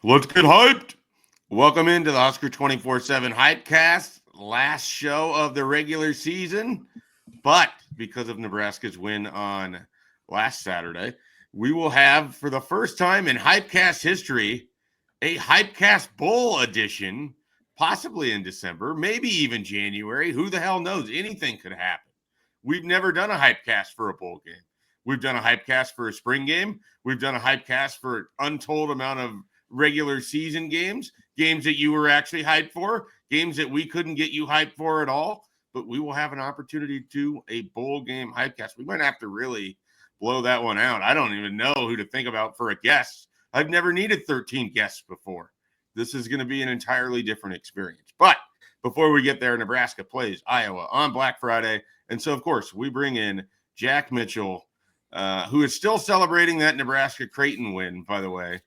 Let's get hyped. Welcome into the Husker247 HypeCast, last show of the regular season. But because of Nebraska's win on last Saturday, we will have, for the first time in HypeCast history, a HypeCast Bowl edition, possibly in December, maybe even January. Who the hell knows? Anything could happen. We've never done a HypeCast for a bowl game. We've done a HypeCast for a spring game. We've done a HypeCast for an untold amount of regular season games that you were actually hyped for, games that we couldn't get you hyped for at all. But we will have an opportunity to do a bowl game HypeCast. We might have to really blow that one out. I don't even know who to think about for a guest. I've never needed 13 guests before. This is going to be an entirely different experience. But before we get there, Nebraska plays Iowa on Black Friday. And so, of course, we bring in Jack Mitchell, who is still celebrating that Nebraska Creighton win, by the way.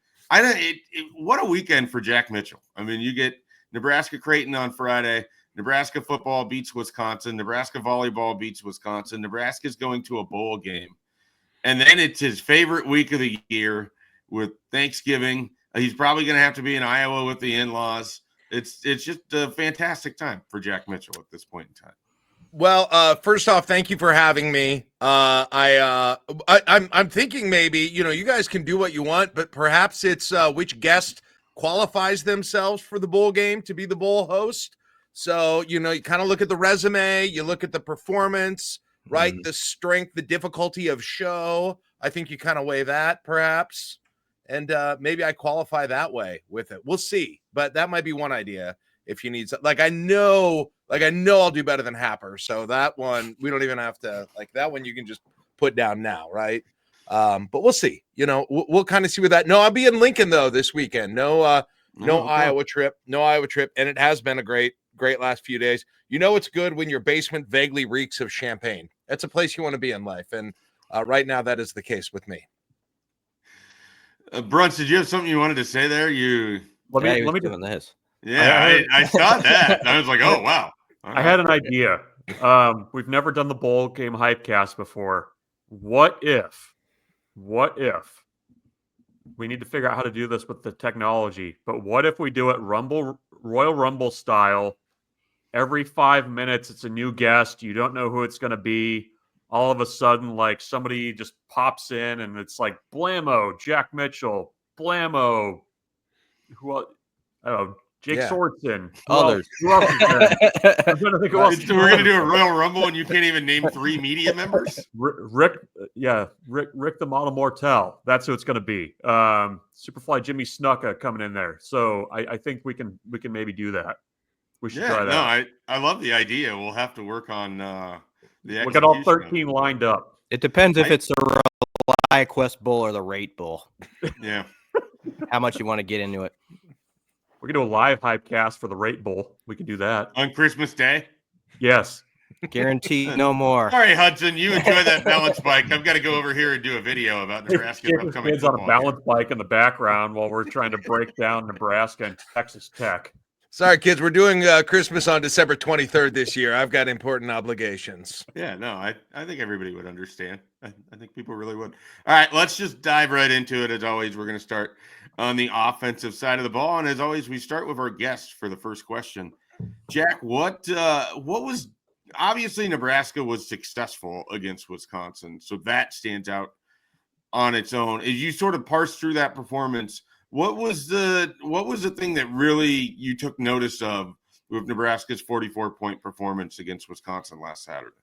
What a weekend for Jack Mitchell. I mean, you get Nebraska Creighton on Friday. Nebraska football beats Wisconsin. Nebraska volleyball beats Wisconsin. Nebraska's going to a bowl game. And then it's his favorite week of the year with Thanksgiving. He's probably going to have to be in Iowa with the in-laws. It's just a fantastic time for Jack Mitchell at this point in time. Well, first off, thank you for having me. I'm thinking maybe, you guys can do what you want, but perhaps it's which guest qualifies themselves for the bowl game to be the bowl host. So, you kind of look at the resume, you look at the performance, right? The strength, the difficulty of show. I think you kind of weigh that perhaps. And maybe I qualify that way with it. We'll see. But that might be one idea if you need something. I know I'll do better than Happer. So that one, we don't even have to, that one you can just put down now, right? But we'll see. We'll kind of see with that. No, I'll be in Lincoln, though, this weekend. No Iowa trip. No Iowa trip. And it has been a great last few days. It's good when your basement vaguely reeks of champagne. That's a place you want to be in life. And right now, that is the case with me. Bruns, did you have something you wanted to say there? Let me do this. Yeah, I saw that. I was like, oh, wow. I had an idea. We've never done the bowl game HypeCast before. What if we need to figure out how to do this with the technology, but what if we do it Royal Rumble style? Every 5 minutes, it's a new guest. You don't know who it's going to be. All of a sudden, somebody just pops in and it's like Blammo, Jack Mitchell, Blammo, who else? I don't know. Jake Swartzen. Others. Who else is there? I'm trying to think who else. We're going to do a Royal Rumble and you can't even name 3 media members? Rick the Model Mortel. That's who it's going to be. Superfly Jimmy Snuka coming in there. So I think we can maybe do that. We should try that. No, I love the idea. We'll have to work on the we got all 13 lined up. It depends if it's the ReliaQuest Bowl or the Rate Bowl. Yeah. How much you want to get into it. We can do a live HypeCast for the Rate Bowl. We can do that. On Christmas Day? Yes. Guaranteed no more. All right, Hudson, you enjoy that balance bike. I've got to go over here and do a video about Nebraska's upcoming kids on a balance bike in the background while we're trying to break down Nebraska and Texas Tech. Sorry, kids. We're doing Christmas on December 23rd this year. I've got important obligations. Yeah, no, I think everybody would understand. I think people really would. All right, let's just dive right into it. As always, we're going to start on the offensive side of the ball. And as always, we start with our guest for the first question. Jack, what was – obviously Nebraska was successful against Wisconsin, so that stands out on its own. As you sort of parse through that performance – What was the thing that really you took notice of with Nebraska's 44-point performance against Wisconsin last Saturday?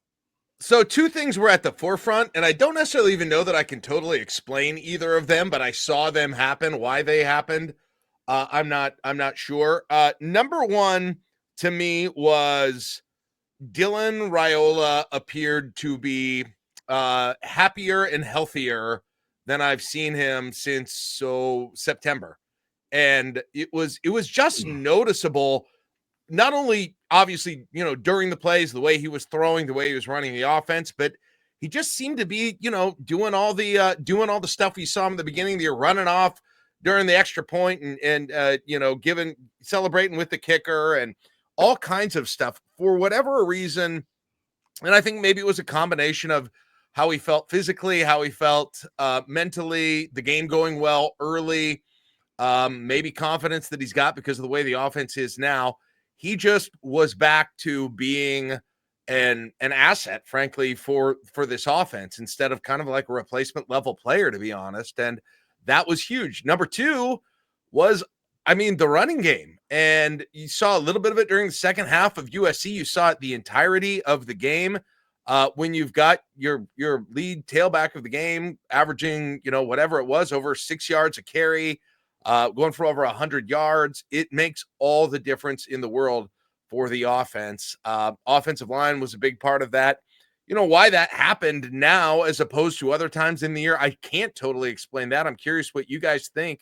So 2 things were at the forefront, and I don't necessarily even know that I can totally explain either of them, but I saw them happen. Why they happened, I'm not sure. Number 1 to me was Dylan Raiola appeared to be happier and healthier than I've seen him since September. And it was just noticeable, not only obviously, during the plays, the way he was throwing, the way he was running the offense, but he just seemed to be, doing all the stuff we saw him at the beginning of the year, running off during the extra point and celebrating with the kicker and all kinds of stuff for whatever reason. And I think maybe it was a combination of how he felt physically, how he felt mentally, the game going well early. maybe confidence that he's got because of the way the offense is now. He just was back to being an asset, frankly, for this offense instead of kind of like a replacement level player, to be honest. And that was huge. Number two was, the running game. And you saw a little bit of it during the second half of USC. You saw it the entirety of the game. When you've got your lead tailback of the game averaging, whatever it was, over 6 yards a carry, going for over 100 yards, it makes all the difference in the world for the offense. Offensive line was a big part of that. Why that happened now as opposed to other times in the year, I can't totally explain that. I'm curious what you guys think,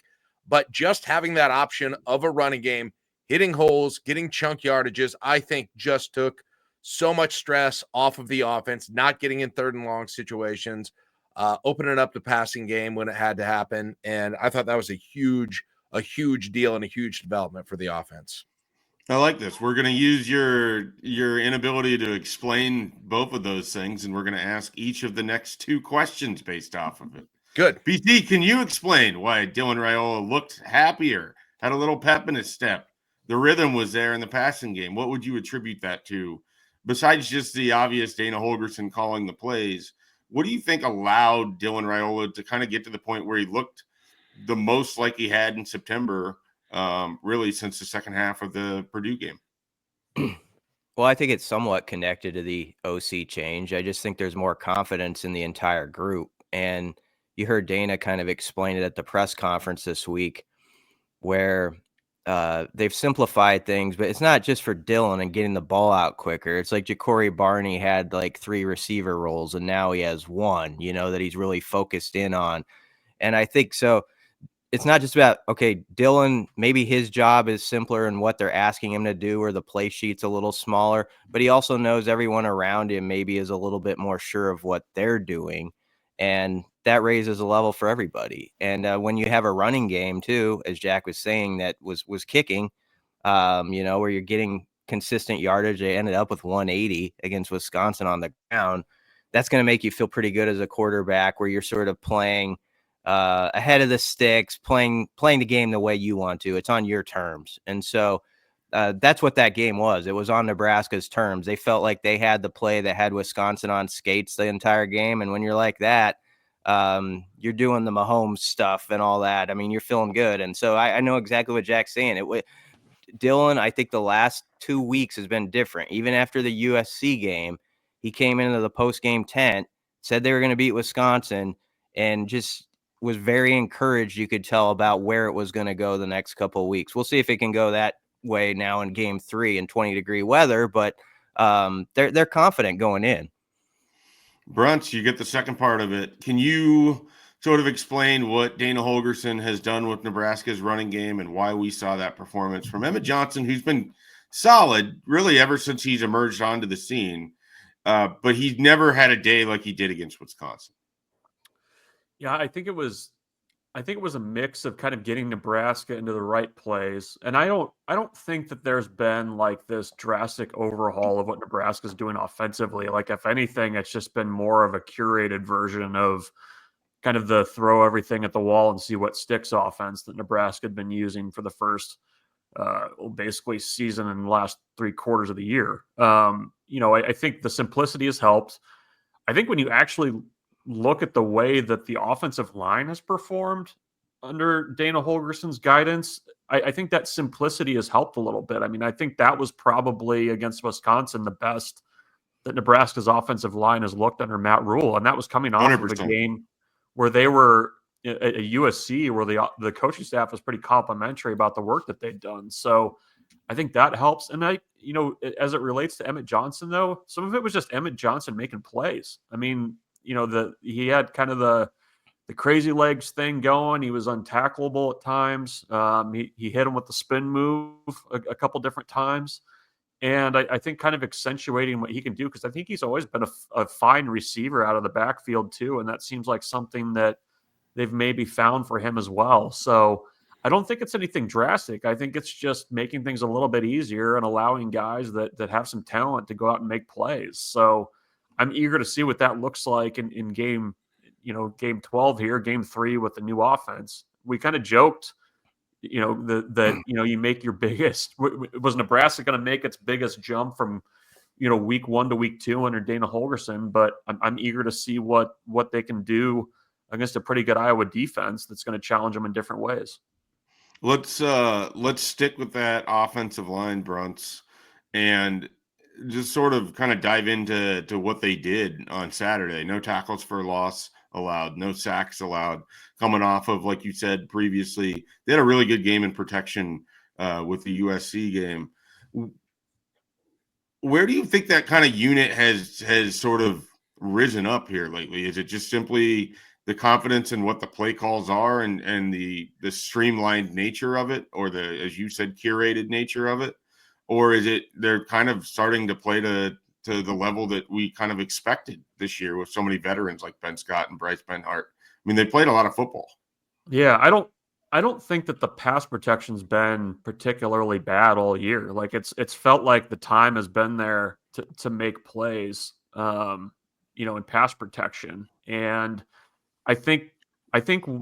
but just having that option of a running game, hitting holes, getting chunk yardages, I think just took so much stress off of the offense, not getting in third and long situations, opening up the passing game when it had to happen. And I thought that was a huge deal and a huge development for the offense. I like this. We're going to use your inability to explain both of those things, and we're going to ask each of the next two questions based off of it. Good. BC, can you explain why Dylan Raiola looked happier, had a little pep in his step? The rhythm was there in the passing game. What would you attribute that to? Besides just the obvious Dana Holgorsen calling the plays, what do you think allowed Dylan Raiola to kind of get to the point where he looked the most like he had in September, really since the second half of the Purdue game? Well, I think it's somewhat connected to the OC change. I just think there's more confidence in the entire group. And you heard Dana kind of explain it at the press conference this week where they've simplified things, but it's not just for Dylan and getting the ball out quicker. It's like Ja'Cory Barney had like 3 receiver roles and now he has 1, that he's really focused in on. And I think so. It's not just about, okay, Dylan, maybe his job is simpler in what they're asking him to do or the play sheet's a little smaller, but he also knows everyone around him maybe is a little bit more sure of what they're doing. And that raises a level for everybody. And when you have a running game too, as Jack was saying, that was kicking, where you're getting consistent yardage, they ended up with 180 against Wisconsin on the ground. That's going to make you feel pretty good as a quarterback where you're sort of playing ahead of the sticks, playing the game the way you want to. It's on your terms. And so that's what that game was. It was on Nebraska's terms. They felt like they had the play that had Wisconsin on skates the entire game. And when you're like that, you're doing the Mahomes stuff and all that. You're feeling good. And so I know exactly what Jack's saying. Dylan, I think the last 2 weeks has been different. Even after the USC game, he came into the post-game tent, said they were going to beat Wisconsin, and just was very encouraged, you could tell, about where it was going to go the next couple of weeks. We'll see if it can go that way now in game 3 in 20-degree weather, but they're confident going in. Brunch, you get the second part of it. Can you sort of explain what Dana Holgorsen has done with Nebraska's running game and why we saw that performance from Emmett Johnson, who's been solid really ever since he's emerged onto the scene, but he's never had a day like he did against Wisconsin? Yeah, I think it was a mix of kind of getting Nebraska into the right plays. And I don't think that there's been like this drastic overhaul of what Nebraska's doing offensively. Like if anything, it's just been more of a curated version of kind of the throw everything at the wall and see what sticks offense that Nebraska had been using for the first basically season and the last 3 quarters of the year. I think the simplicity has helped. I think when you actually look at the way that the offensive line has performed under Dana Holgorsen's guidance, I think that simplicity has helped a little bit. I think that was probably against Wisconsin the best that Nebraska's offensive line has looked under Matt Rhule, and that was coming off 100%. of a game where they were at USC, where the coaching staff was pretty complimentary about the work that they'd done. So I think that helps. And as it relates to Emmett Johnson, though, some of it was just Emmett Johnson making plays. He had kind of the crazy legs thing going. He was untackleable at times. He hit him with the spin move a couple different times. And I think kind of accentuating what he can do, because I think he's always been a fine receiver out of the backfield too. And that seems like something that they've maybe found for him as well. So I don't think it's anything drastic. I think it's just making things a little bit easier and allowing guys that have some talent to go out and make plays. So I'm eager to see what that looks like in game 12 here, game 3 with the new offense. We kind of joked you make your biggest. Was Nebraska going to make its biggest jump from week 1 to week 2 under Dana Holgorsen? But I'm eager to see what they can do against a pretty good Iowa defense that's going to challenge them in different ways. Let's stick with that offensive line, Brunts, and just sort of kind of dive into what they did on Saturday. No tackles for loss allowed, no sacks allowed. Coming off of, like you said previously, they had a really good game in protection with the USC game. Where do you think that kind of unit has sort of risen up here lately? Is it just simply the confidence in what the play calls are and the streamlined nature of it, or the, as you said, curated nature of it? Or is it they're kind of starting to play to the level that we kind of expected this year with so many veterans like Ben Scott and Bryce Benhart? I mean, they played a lot of football. Yeah, I don't think that the pass protection's been particularly bad all year. Like it's felt like the time has been there to make plays, in pass protection. And I think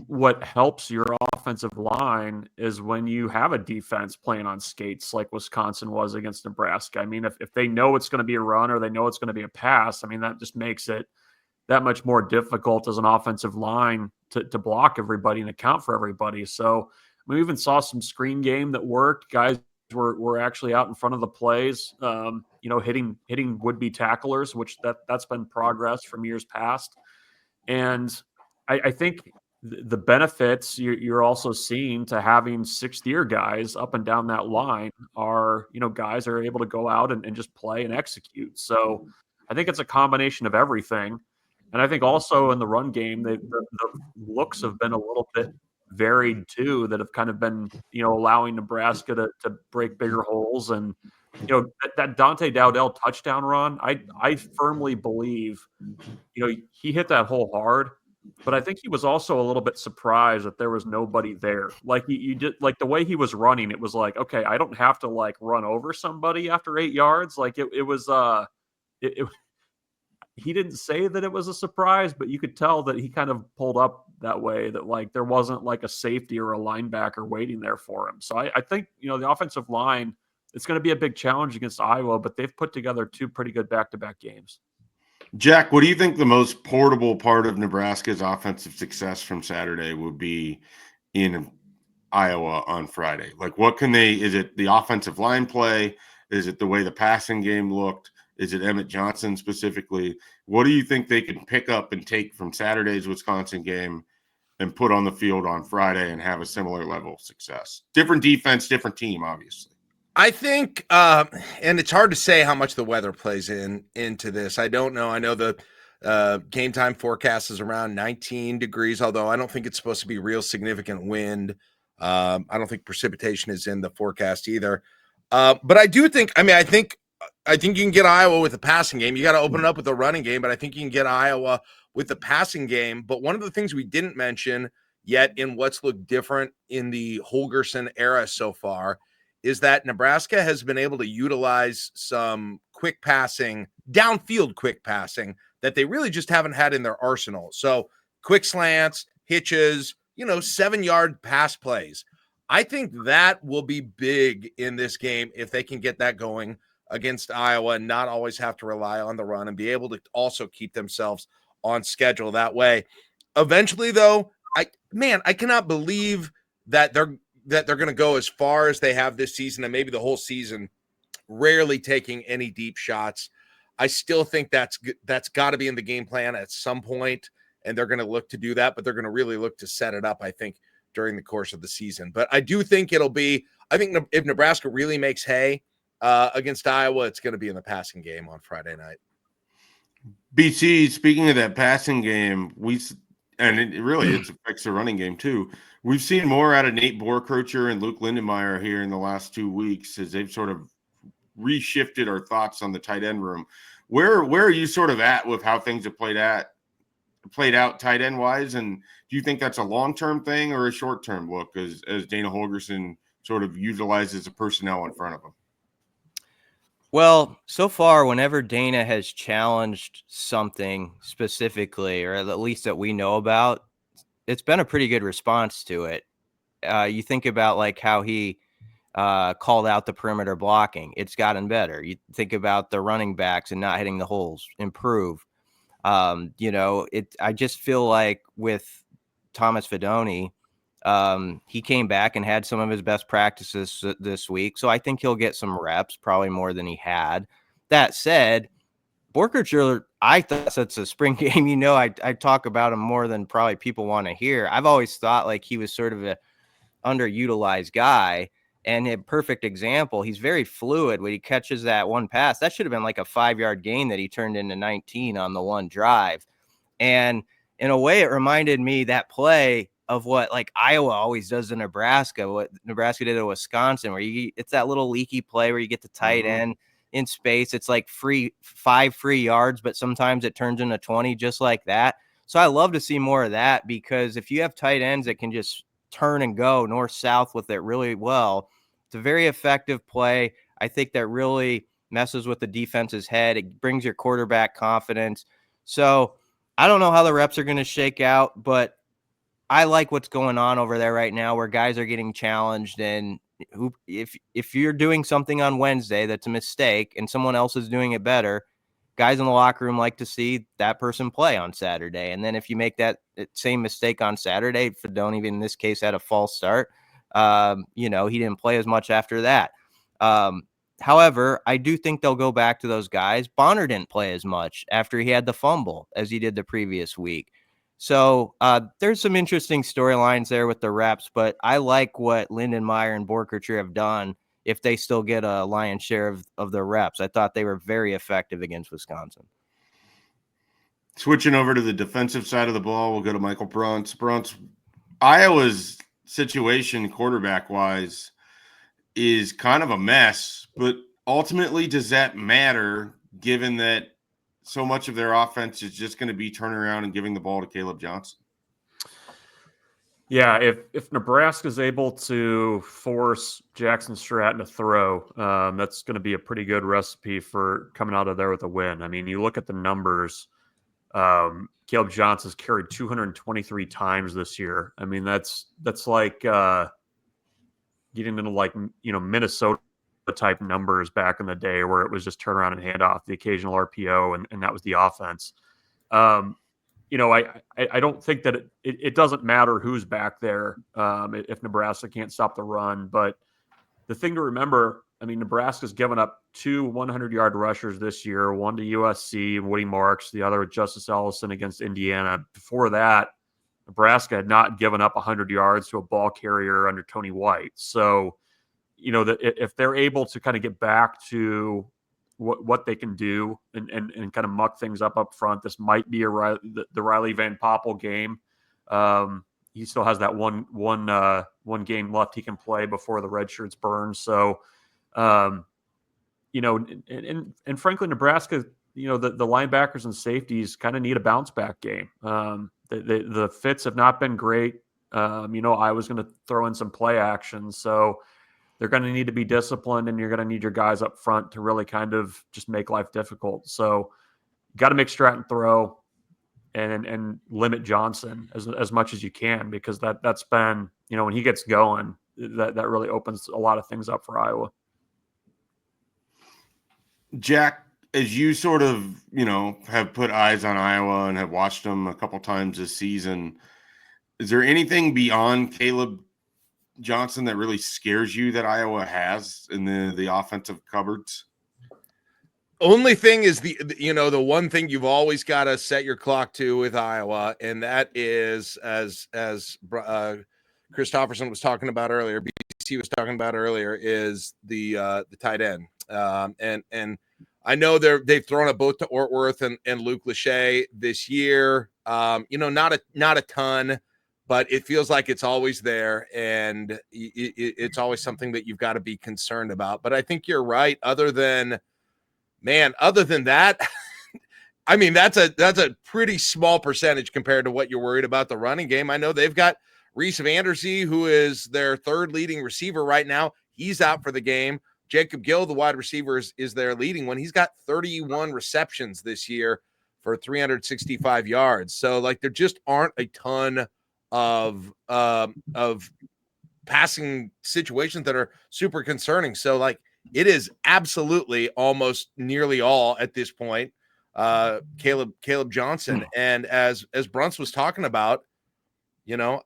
what helps your offensive line is when you have a defense playing on skates like Wisconsin was against Nebraska. I mean, if they know it's going to be a run or they know it's going to be a pass, I mean, that just makes it that much more difficult as an offensive line to block everybody and account for everybody. So we even saw some screen game that worked. Guys were actually out in front of the plays, hitting would-be tacklers, which that's been progress from years past. And I think the benefits you're also seeing to having sixth-year guys up and down that line are, guys are able to go out and just play and execute. So I think it's a combination of everything. And I think also in the run game, the looks have been a little bit varied too, that have kind of been, allowing Nebraska to break bigger holes. And, that Dante Dowdell touchdown run, I firmly believe, he hit that hole hard, but I think he was also a little bit surprised that there was nobody there. Like you did, like the way he was running, it was like, okay, I don't have to like run over somebody after 8 yards. Like it was, he didn't say that it was a surprise, but you could tell that he kind of pulled up that way, that like there wasn't like a safety or a linebacker waiting there for him. So I think, the offensive line, it's going to be a big challenge against Iowa, but they've put together 2 pretty good back-to-back games. Jack, what do you think the most portable part of Nebraska's offensive success from Saturday would be in Iowa on Friday? Like, is it the offensive line play? Is it the way the passing game looked? Is it Emmett Johnson specifically? What do you think they can pick up and take from Saturday's Wisconsin game and put on the field on Friday and have a similar level of success? Different defense, different team, obviously. I think, and it's hard to say how much the weather plays into this. I don't know. I know the game time forecast is around 19 degrees, although I don't think it's supposed to be real significant wind. I don't think precipitation is in the forecast either. But I do think, I think you can get Iowa with the passing game. You got to open it up with the running game, but I think you can get Iowa with the passing game. But one of the things we didn't mention yet in what's looked different in the Holgorsen era so far is that Nebraska has been able to utilize some quick passing, downfield quick passing that they really just haven't had in their arsenal. So quick slants, hitches, 7-yard pass plays. I think that will be big in this game if they can get that going against Iowa and not always have to rely on the run and be able to also keep themselves on schedule that way. Eventually, though, I cannot believe that they're going to go as far as they have this season and maybe the whole season, rarely taking any deep shots. I still think that's got to be in the game plan at some point, and they're going to look to do that, but they're going to really look to set it up, I think, during the course of the season. But I do think I think if Nebraska really makes hay against Iowa, it's going to be in the passing game on Friday night. BC, speaking of that passing game, it affects the running game too. We've seen more out of Nate Borkrocher and Luke Lindenmeyer here in the last 2 weeks as they've sort of reshifted our thoughts on the tight end room. Where are you sort of at with how things have played out tight end wise? And do you think that's a long-term thing or a short-term look as Dana Holgorsen sort of utilizes the personnel in front of him? Well, so far, whenever Dana has challenged something specifically, or at least that we know about, it's been a pretty good response to it. You think about like how he called out the perimeter blocking. It's gotten better. You think about the running backs and not hitting the holes, improve. I just feel like with Thomas Fidone, he came back and had some of his best practices this week. So I think he'll get some reps, probably more than he had. That said, Borkercher, I thought it's a spring game. I talk about him more than probably people want to hear. I've always thought like he was sort of a underutilized guy, and a perfect example. He's very fluid when he catches that one pass. That should have been like a 5-yard gain that he turned into 19 on the one drive. And in a way, it reminded me that play of what like Iowa always does to Nebraska, what Nebraska did to Wisconsin, where it's that little leaky play where you get the tight end in space. It's like 5 free yards, but sometimes it turns into 20 just like that. So I love to see more of that, because if you have tight ends that can just turn and go north south with it really well, it's a very effective play. I think that really messes with the defense's head. It brings your quarterback confidence. So I don't know how the reps are going to shake out, but I like what's going on over there right now, where guys are getting challenged. And if you're doing something on Wednesday that's a mistake and someone else is doing it better, guys in the locker room like to see that person play on Saturday. And then if you make that same mistake on Saturday, Fidone even in this case had a false start, he didn't play as much after that. However, I do think they'll go back to those guys. Bonner didn't play as much after he had the fumble as he did the previous week. So there's some interesting storylines there with the reps, but I like what Lindenmeyer and Borkercher have done if they still get a lion's share of the reps. I thought they were very effective against Wisconsin. Switching over to the defensive side of the ball, we'll go to Michael Bruntz. Bruntz, Iowa's situation quarterback-wise is kind of a mess, but ultimately, does that matter given that so much of their offense is just going to be turning around and giving the ball to Caleb Johnson? Yeah, if Nebraska's able to force Jackson Stratton to throw, that's going to be a pretty good recipe for coming out of there with a win. I mean, you look at the numbers. Caleb Johnson's carried 223 times this year. I mean, that's like getting into like Minnesota type numbers back in the day, where it was just turn around and hand off, the occasional RPO, and that was the offense. I don't think that it doesn't matter who's back there if Nebraska can't stop the run. But the thing to remember, I mean, Nebraska's given up 2 100-yard rushers this year, one to USC, Woody Marks, the other Justice Ellison against Indiana. Before that, Nebraska had not given up 100 yards to a ball carrier under Tony White. So, if they're able to kind of get back to what they can do and kind of muck things up front, this might be the Riley Van Poppel game. He still has that one game left he can play before the red shirts burn. So, and frankly, Nebraska, the linebackers and safeties kind of need a bounce back game. The fits have not been great. I was going to throw in some play action. So they're going to need to be disciplined, and you're going to need your guys up front to really kind of just make life difficult. So got to make Stratton throw and limit Johnson as much as you can, because that's been, when he gets going, that really opens a lot of things up for Iowa. Jack, as you sort of, have put eyes on Iowa and have watched them a couple times this season, is there anything beyond Caleb Johnson that really scares you that Iowa has in the offensive cupboards? Only thing is the one thing you've always got to set your clock to with Iowa, and that is as Christopherson was talking about earlier, BC was talking about earlier, is the tight end. And I know they've thrown it both to Ortworth and Luke Lachey this year. Not a ton, but it feels like it's always there, and it's always something that you've got to be concerned about. But I think you're right. Other than that, I mean, that's a pretty small percentage compared to what you're worried about the running game. I know they've got Reese Vandersee, who is their third leading receiver right now. He's out for the game. Jacob Gill, the wide receiver, is their leading one. He's got 31 receptions this year for 365 yards. So, like, there just aren't a ton of passing situations that are super concerning. So like it is absolutely almost nearly all at this point. Caleb Johnson. And as Bruns was talking about, you know,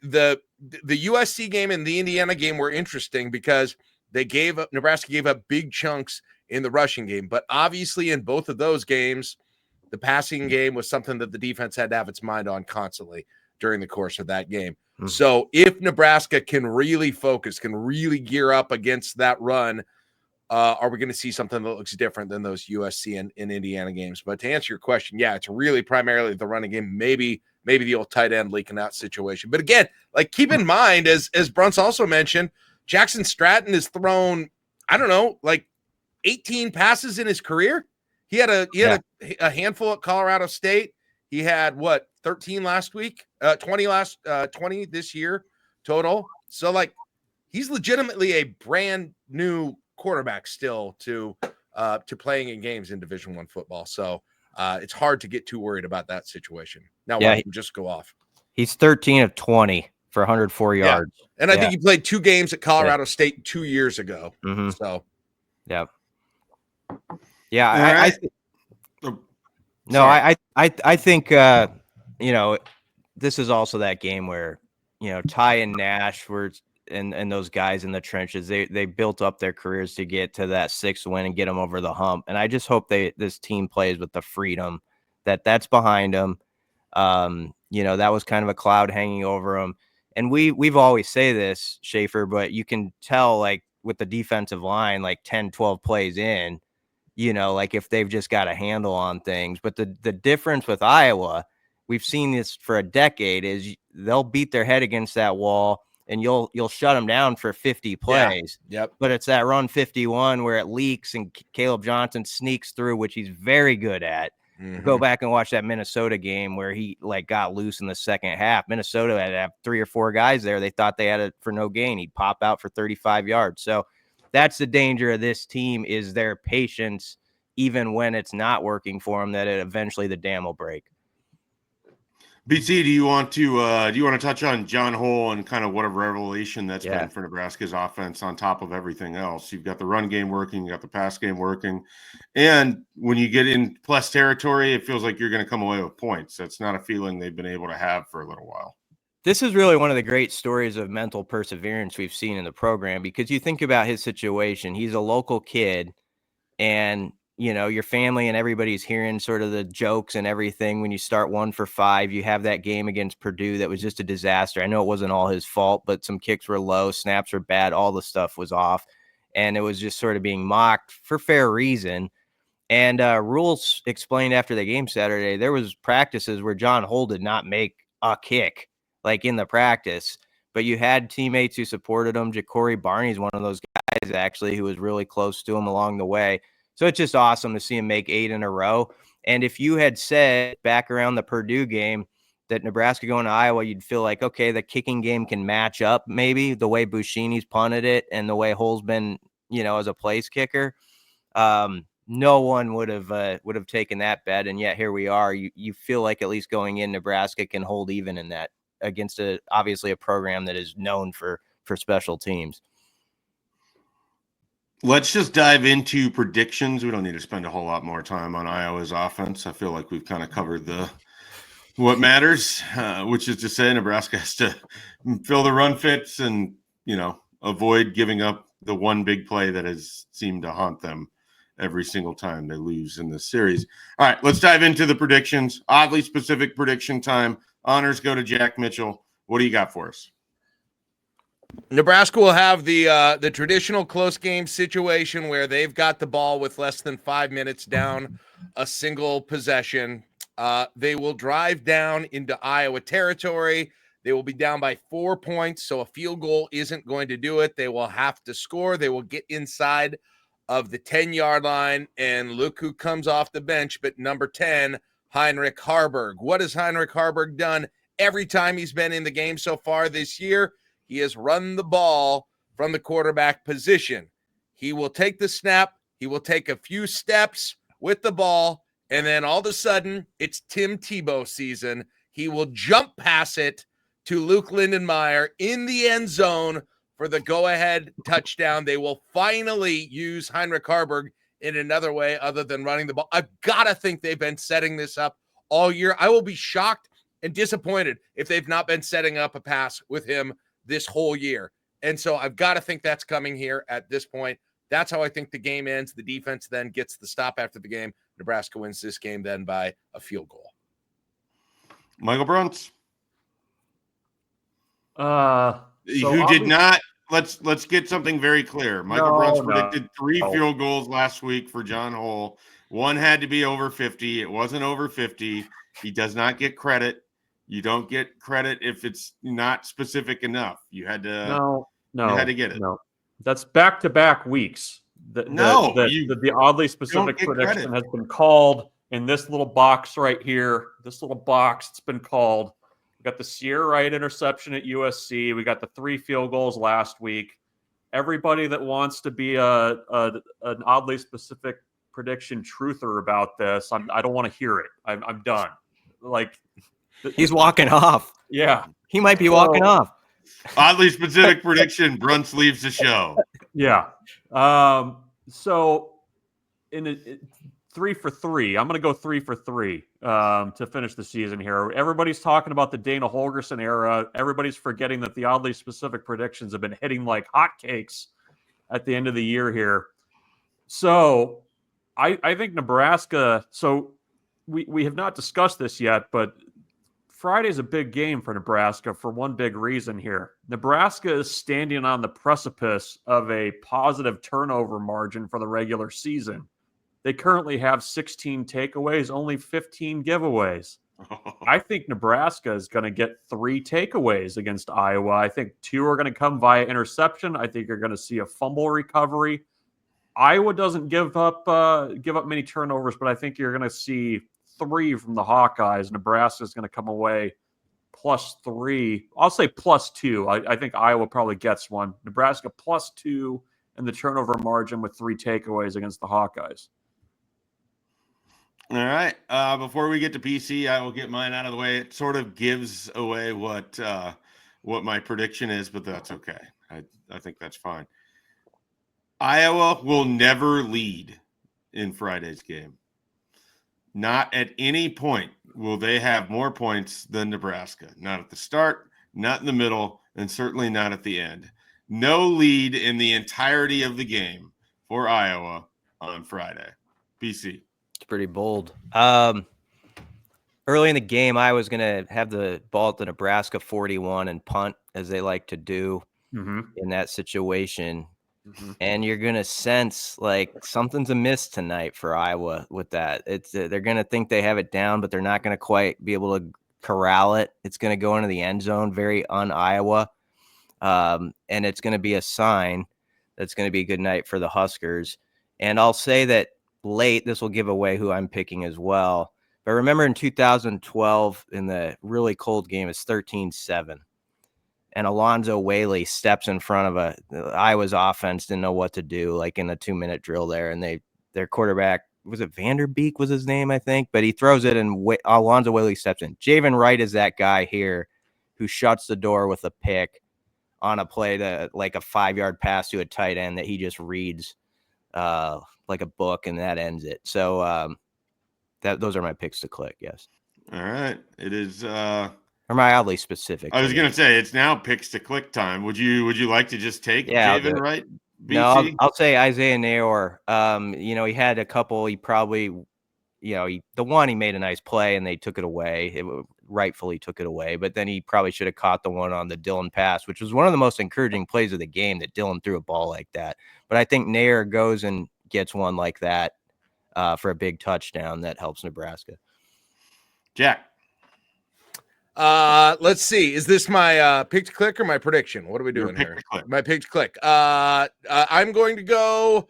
the USC game and the Indiana game were interesting because Nebraska gave up big chunks in the rushing game, but obviously in both of those games, the passing game was something that the defense had to have its mind on constantly during the course of that game. So if Nebraska can really focus, can really gear up against that run, are we going to see something that looks different than those USC and Indiana games? But to answer your question, yeah, it's really primarily the running game, maybe the old tight end leaking out situation. But again, like keep in mind, as Bruns also mentioned, Jackson Stratton has thrown, I don't know, like 18 passes in his career. He had a handful at Colorado State. He had 13 last week, 20 this year total. So like he's legitimately a brand new quarterback still to playing in games in Division I football. So it's hard to get too worried about that situation. Now watch him just go off. He's 13 of 20 for 104 yards. And I think he played 2 games at Colorado State 2 years ago. So I think you know, this is also that game where, you know, Ty and Nash were and those guys in the trenches, they built up their careers to get to that 6th win and get them over the hump. And I just hope this team plays with the freedom that's behind them. You know, that was kind of a cloud hanging over them. And we've always say this, Schaefer, but you can tell like with the defensive line, like 10, 12 plays in, you know, like if they've just got a handle on things. But the difference with Iowa, we've seen this for a decade, is they'll beat their head against that wall and you'll shut them down for 50 plays. But it's that run 51 where it leaks and Caleb Johnson sneaks through, which he's very good at. Go back and watch that Minnesota game where he like got loose in the second half. Minnesota had to have 3 or 4 guys there. They thought they had it for no gain. He'd pop out for 35 yards. So that's the danger of this team, is their patience, even when it's not working for them, that eventually the dam will break. BC, do you want to touch on John Hull and kind of what a revelation that's been for Nebraska's offense on top of everything else? You've got the run game working, you got the pass game working, and when you get in plus territory, it feels like you're going to come away with points. That's not a feeling they've been able to have for a little while. This is really one of the great stories of mental perseverance we've seen in the program, because you think about his situation. He's a local kid, and you know, your family and everybody's hearing sort of the jokes and everything. When you start 1 for 5, you have that game against Purdue that was just a disaster. I know it wasn't all his fault, but some kicks were low, snaps were bad, all the stuff was off, and it was just sort of being mocked for fair reason. And Rhule explained after the game Saturday, there was practices where John Hull did not make a kick, like in the practice, but you had teammates who supported him. Ja'Cory Barney's one of those guys, actually, who was really close to him along the way. So it's just awesome to see him make 8 in a row. And if you had said back around the Purdue game that Nebraska going to Iowa, you'd feel like, okay, the kicking game can match up maybe the way Buschini's punted it and the way Hull's been, you know, as a place kicker. No one would have taken that bet. And yet here we are. You feel like at least going in, Nebraska can hold even in that against obviously a program that is known for special teams. Let's just dive into predictions. We don't need to spend a whole lot more time on Iowa's offense. I feel like we've kind of covered what matters, which is to say Nebraska has to fill the run fits and, you know, avoid giving up the one big play that has seemed to haunt them every single time they lose in this series. All right, let's dive into the predictions. Oddly specific prediction time. Honors go to Jack Mitchell. What do you got for us? Nebraska will have the traditional close game situation where they've got the ball with less than 5 minutes down a single possession. They will drive down into Iowa territory. They will be down by 4 points, so a field goal isn't going to do it. They will have to score. They will get inside of the 10-yard line, and look who comes off the bench but number 10, Heinrich Haarberg. What has Heinrich Haarberg done every time he's been in the game so far this year? He has run the ball from the quarterback position. He will take the snap. He will take a few steps with the ball, and then all of a sudden, it's Tim Tebow season. He will jump pass it to Luke Lindenmeyer in the end zone for the go-ahead touchdown. They will finally use Heinrich Harburg in another way other than running the ball. I've got to think they've been setting this up all year. I will be shocked and disappointed if they've not been setting up a pass with him this whole year. And so I've got to think that's coming here at this point. That's how I think the game ends. The defense then gets the stop after the game. Nebraska wins this game then by a field goal. Michael Bruns. So Who did not. Let's get something very clear. Michael Bruns predicted 3 field goals last week for John Hull. One had to be over 50. It wasn't over 50. He does not get credit. You don't get credit if it's not specific enough. You had to you had to get it. No. That's back-to-back weeks. The oddly specific prediction has been called in this little box right here. This little box, it's been called. We got the Sierra Wright interception at USC. We got the 3 field goals last week. Everybody that wants to be an oddly specific prediction truther about this, I don't want to hear it. I'm done. Like, he's walking off. Yeah, he might be walking off. Oddly specific prediction. Bruns leaves the show. Yeah. So in 3 for 3, I'm going to go 3 for 3 to finish the season here. Everybody's talking about the Dana Holgerson era. Everybody's forgetting that the oddly specific predictions have been hitting like hotcakes at the end of the year here. So I think Nebraska. So we have not discussed this yet, but Friday's a big game for Nebraska for one big reason here. Nebraska is standing on the precipice of a positive turnover margin for the regular season. They currently have 16 takeaways, only 15 giveaways. I think Nebraska is going to get 3 takeaways against Iowa. I think 2 are going to come via interception. I think you're going to see a fumble recovery. Iowa doesn't give up many turnovers, but I think you're going to see 3 from the Hawkeyes. Nebraska is going to come away +3. I'll say +2. I think Iowa probably gets 1. Nebraska +2 in the turnover margin with 3 takeaways against the Hawkeyes. All right. Before we get to PC, I will get mine out of the way. It sort of gives away what my prediction is, but that's okay. I think that's fine. Iowa will never lead in Friday's game. Not at any point will they have more points than Nebraska. Not at the start, not in the middle, and certainly not at the end. No lead in the entirety of the game for Iowa on Friday. PC. It's pretty bold. Early in the game, I was going to have the ball at the Nebraska 41 and punt, as they like to do in that situation. And you're going to sense like something's amiss tonight for Iowa with that. It's they're going to think they have it down, but they're not going to quite be able to corral it. It's going to go into the end zone, very un-Iowa. And it's going to be a sign that's going to be a good night for the Huskers. And I'll say that late, this will give away who I'm picking as well. But remember in 2012, in the really cold game, it's 13-7. And Alonzo Whaley steps in front of Iowa's offense, didn't know what to do, like in a 2-minute drill there. And their quarterback, was it Vanderbeek was his name, I think? But he throws it, and Alonzo Whaley steps in. Javen Wright is that guy here who shuts the door with a pick on a play that, like a 5-yard pass to a tight end that he just reads like a book, and that ends it. So those are my picks to click, yes. All right. It is Or am I oddly specific? I was going to say it's now picks to click time. Would you like to just take Javen Wright? BC? No, I'll say Isaiah Nayor. He had a couple. He probably, the one he made a nice play and they took it away. It rightfully took it away, but then he probably should have caught the one on the Dillon pass, which was one of the most encouraging plays of the game, that Dillon threw a ball like that. But I think Nayor goes and gets one like that for a big touchdown that helps Nebraska. Jack. Let's see. Is this my pick to click or my prediction? What are we doing here? My pick to click. I'm going to go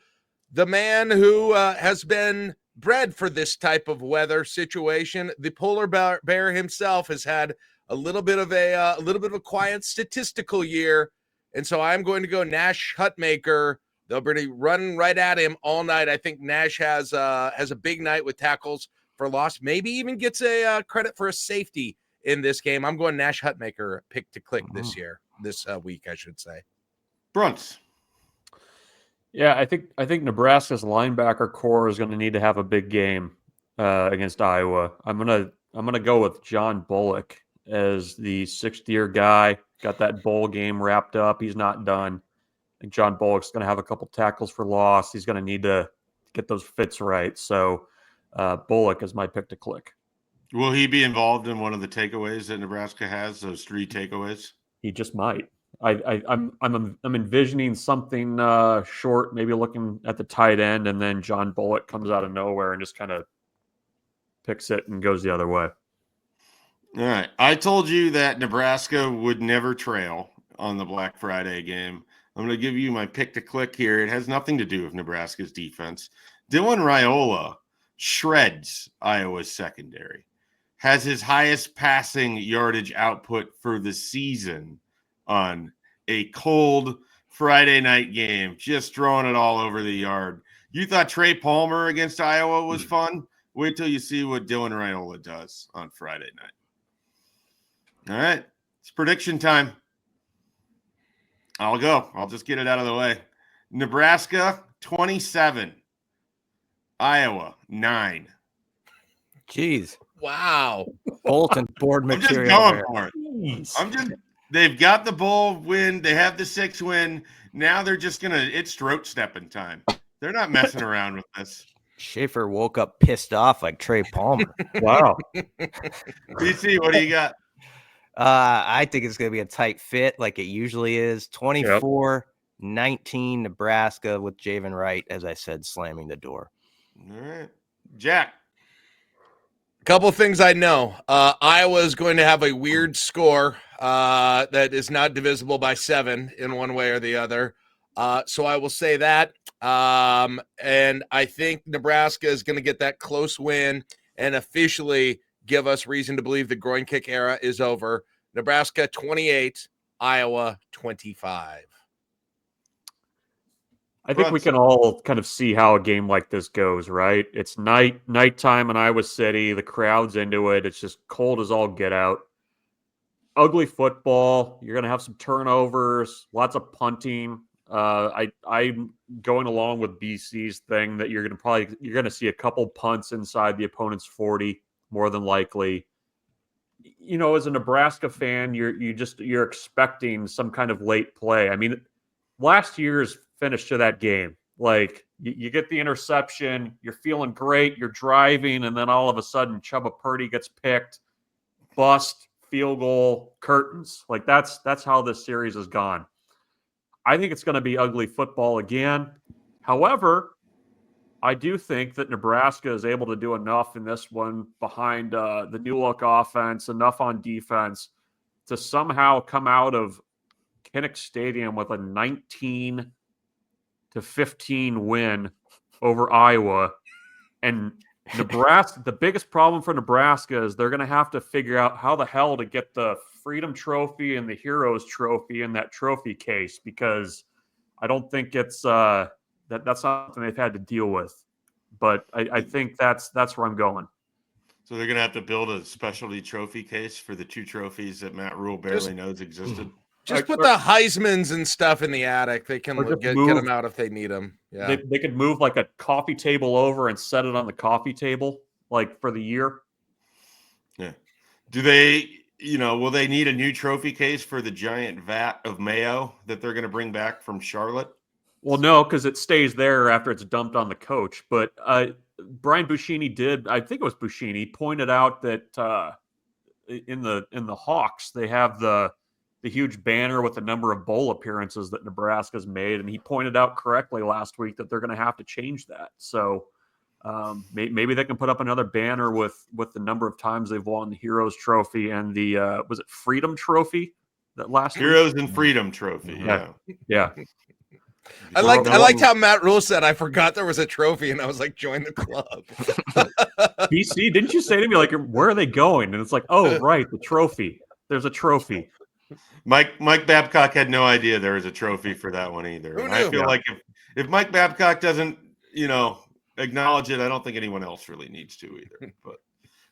the man who has been bred for this type of weather situation. The polar bear himself has had a little bit of a quiet statistical year, and so I'm going to go Nash Hutmaker. They'll be running right at him all night. I think Nash has a big night with tackles for loss. Maybe even gets a credit for a safety in this game. I'm going Nash Hutmaker pick to click this week, I should say. Brunts. Yeah, I think Nebraska's linebacker core is going to need to have a big game against Iowa. I'm gonna go with John Bullock as the sixth-year guy. Got that bowl game wrapped up. He's not done. I think John Bullock's going to have a couple tackles for loss. He's going to need to get those fits right. So Bullock is my pick to click. Will he be involved in one of the takeaways that Nebraska has? Those 3 takeaways. He just might. I'm envisioning something short, maybe looking at the tight end, and then John Bullock comes out of nowhere and just kind of picks it and goes the other way. All right. I told you that Nebraska would never trail on the Black Friday game. I'm going to give you my pick to click here. It has nothing to do with Nebraska's defense. Dylan Raiola shreds Iowa's secondary. Has his highest passing yardage output for the season on a cold Friday night game, just throwing it all over the yard. You thought Trey Palmer against Iowa was fun? Wait till you see what Dylan Raiola does on Friday night. All right, it's prediction time. I'll go. I'll just get it out of the way. Nebraska, 27. Iowa, 9. Jeez. Wow. Bolton board I'm just material. going there. for it. They've got the bowl win. They have the 6 win. Now they're just it's throat stepping time. They're not messing around with this. Schaefer woke up pissed off like Trey Palmer. Wow. BC, what do you got? I think it's going to be a tight fit like it usually is. 24-19 Nebraska with Javen Wright, as I said, slamming the door. All right. Jack. A couple of things I know. Iowa is going to have a weird score that is not divisible by 7 in one way or the other. So I will say that. And I think Nebraska is going to get that close win and officially give us reason to believe the groin kick era is over. Nebraska 28, Iowa 25. I think we can all kind of see how a game like this goes, right? It's nighttime in Iowa City. The crowd's into it. It's just cold as all get out. Ugly football. You're going to have some turnovers, lots of punting. I'm going along with BC's thing that you're going to see a couple punts inside the opponent's 40, more than likely. You know, as a Nebraska fan, you're expecting some kind of late play. I mean, last year's finish to that game, like you get the interception, you're feeling great, you're driving, and then all of a sudden Chubba Purdy gets picked, bust, field goal, curtains. Like that's how this series has gone. I think it's going to be ugly football again. However, I do think that Nebraska is able to do enough in this one behind the new look offense, enough on defense to somehow come out of Kinnick Stadium with a 19-15 win over Iowa. And Nebraska, the biggest problem for Nebraska is they're going to have to figure out how the hell to get the Freedom Trophy and the Heroes Trophy in that trophy case, because I don't think it's that's something they've had to deal with. But I think that's where I'm going. So they're going to have to build a specialty trophy case for the 2 trophies that Matt Rhule barely knows existed. Just put the Heismans and stuff in the attic. They can get them out if they need them. Yeah, they could move like a coffee table over and set it on the coffee table, like for the year. Yeah. Do they, will they need a new trophy case for the giant vat of mayo that they're going to bring back from Charlotte? Well, no, because it stays there after it's dumped on the coach. But Brian Buschini pointed out that in the Hawks, they have the huge banner with the number of bowl appearances that Nebraska's made. And he pointed out correctly last week that they're going to have to change that. So maybe they can put up another banner with the number of times they've won the Heroes Trophy and the, was it Freedom Trophy that last Heroes week? And Freedom Trophy. Yeah. I liked how Matt Rhule said, I forgot there was a trophy, and I was like, join the club. BC, didn't you say to me, like, where are they going? And it's like, oh, right, the trophy. There's a trophy. Mike Babcock had no idea there was a trophy for that one either. Who knew? I feel like if Mike Babcock doesn't, acknowledge it, I don't think anyone else really needs to either. But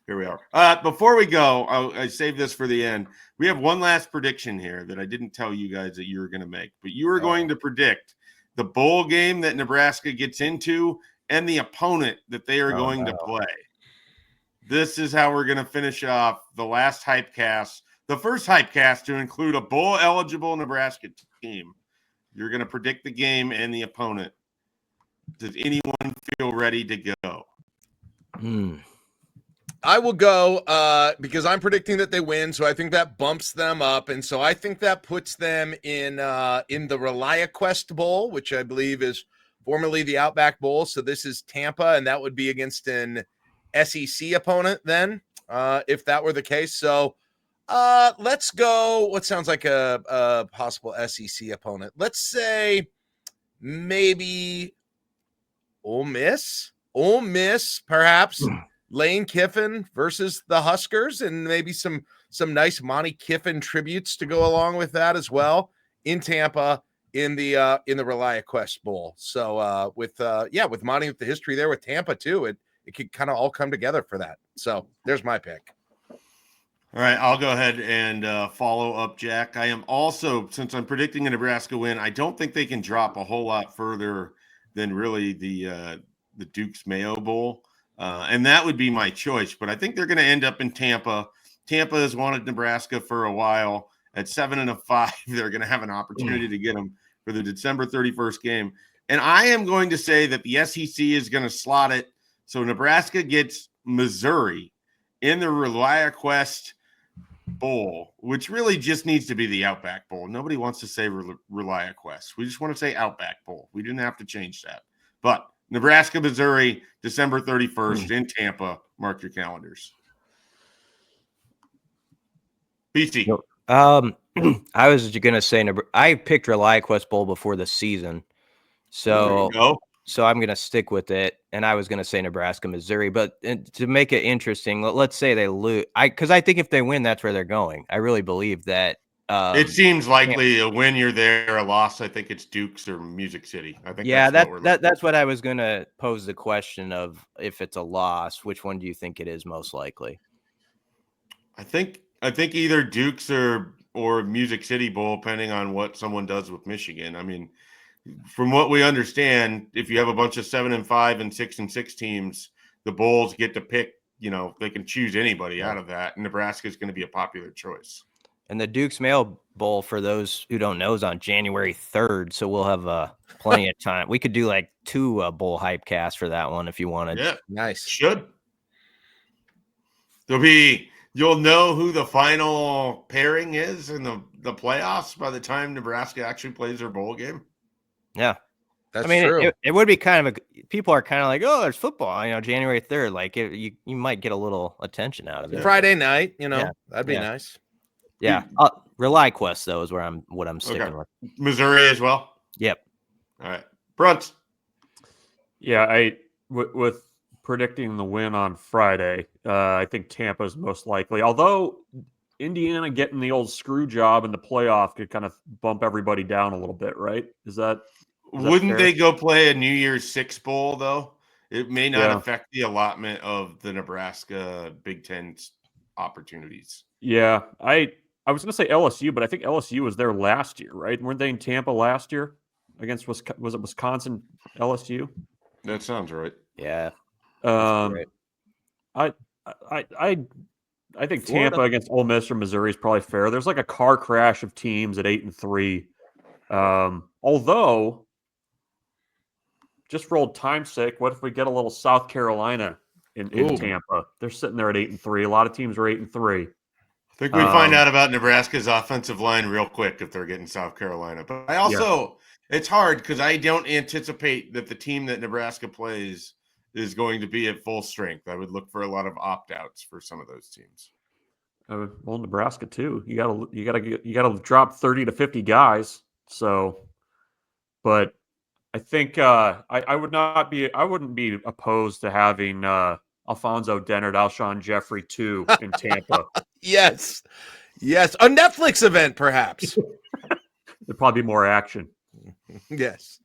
Here we are. Before we go, I saved this for the end. We have one last prediction here that I didn't tell you guys that you were going to make, but you were going to predict the bowl game that Nebraska gets into and the opponent that they are going to play. This is how we're going to finish off the last HypeCast, the first HypeCast to include a bowl-eligible Nebraska team. You're going to predict the game and the opponent. Does anyone feel ready to go? I will go because I'm predicting that they win, so I think that bumps them up, and so I think that puts them in the ReliaQuest Bowl, which I believe is formerly the Outback Bowl. So this is Tampa, and that would be against an SEC opponent then, if that were the case. So let's go. What sounds like a possible SEC opponent? Let's say maybe Ole Miss, perhaps. Lane Kiffin versus the Huskers, and maybe some nice Monty Kiffin tributes to go along with that as well in Tampa in the ReliaQuest Bowl. So with Monty with the history there with Tampa too, it could kind of all come together for that. So there's my pick. All right, I'll go ahead and follow up, Jack. I am also, since I'm predicting a Nebraska win, I don't think they can drop a whole lot further than really the Duke's Mayo Bowl. And that would be my choice, but I think they're going to end up in Tampa. Tampa has wanted Nebraska for a while. At 7-5, they're going to have an opportunity to get them for the December 31st game. And I am going to say that the SEC is going to slot it. So Nebraska gets Missouri in the ReliaQuest Bowl, which really just needs to be the Outback Bowl. Nobody wants to say ReliaQuest. We just want to say Outback Bowl. We didn't have to change that. But Nebraska, Missouri, December 31st in Tampa. Mark your calendars. BC. I was going to say I picked ReliaQuest Bowl before the season, so I'm going to stick with it. And I was going to say Nebraska, Missouri, but to make it interesting, let's say they lose. Because I think if they win, that's where they're going. I really believe that. It seems likely a win you're there, a loss. I think it's Dukes or Music City. I think that's what I was going to pose the question of. If it's a loss, which one do you think it is most likely? I think either Dukes or Music City Bowl, depending on what someone does with Michigan. I mean, from what we understand, if you have a bunch of 7-5 and 6-6 teams, the bowls get to pick. They can choose anybody out of that, and Nebraska is going to be a popular choice. And the Duke's Mayo Bowl, for those who don't know, is on January 3rd, so we'll have plenty of time. We could do like 2 bowl hypecasts for that one if you wanted. Yeah, nice. Should. You'll know who the final pairing is in the playoffs by the time Nebraska actually plays their bowl game. Yeah. That's true. It would be kind of people are kind of like, oh, there's football, January 3rd. Like you might get a little attention out of it. Friday night, that'd be nice. Yeah, ReliaQuest though is what I'm sticking with. Missouri as well. Yep. All right, Brunt. Yeah, with predicting the win on Friday, I think Tampa's most likely. Although Indiana getting the old screw job in the playoff could kind of bump everybody down a little bit, right? Wouldn't they go play a New Year's Six Bowl though? It may not affect the allotment of the Nebraska Big Ten opportunities. Yeah, I was going to say LSU, but I think LSU was there last year, right? Weren't they in Tampa last year against was it Wisconsin LSU? That sounds right. Yeah. I think Florida. Tampa against Ole Miss or Missouri is probably fair. There's like a car crash of teams at 8-3. Although, just for old time's sake, what if we get a little South Carolina in Tampa? They're sitting there at 8-3. A lot of teams are 8-3. I think we find out about Nebraska's offensive line real quick if they're getting South Carolina. But I also, it's hard because I don't anticipate that the team that Nebraska plays is going to be at full strength. I would look for a lot of opt-outs for some of those teams. Well, Nebraska too. You gotta drop 30 to 50 guys. So, but I think I wouldn't be opposed to having Alfonso Dennard, Alshon Jeffrey too in Tampa. Yes. A Netflix event, perhaps. There'd probably be more action. Yes.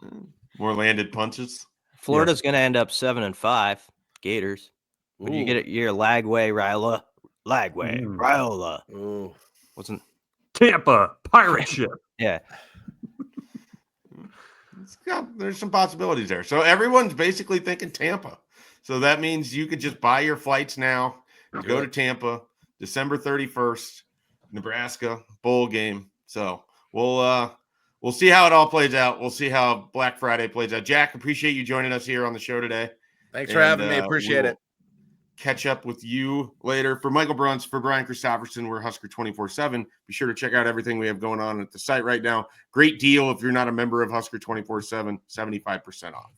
More landed punches. Florida's going to end up 7-5. Gators. Would you get it? Your Lagway, Riola. Ooh. Wasn't Tampa pirate ship. yeah. There's some possibilities there. So everyone's basically thinking Tampa. So that means you could just buy your flights now, go to Tampa, December 31st, Nebraska bowl game. So we'll see how it all plays out. We'll see how Black Friday plays out. Jack, appreciate you joining us here on the show today. Thanks for having me. Appreciate it. Catch up with you later. For Michael Bruns, for Brian Christopherson, we're Husker247. Be sure to check out everything we have going on at the site right now. Great deal if you're not a member of Husker247, 75% off.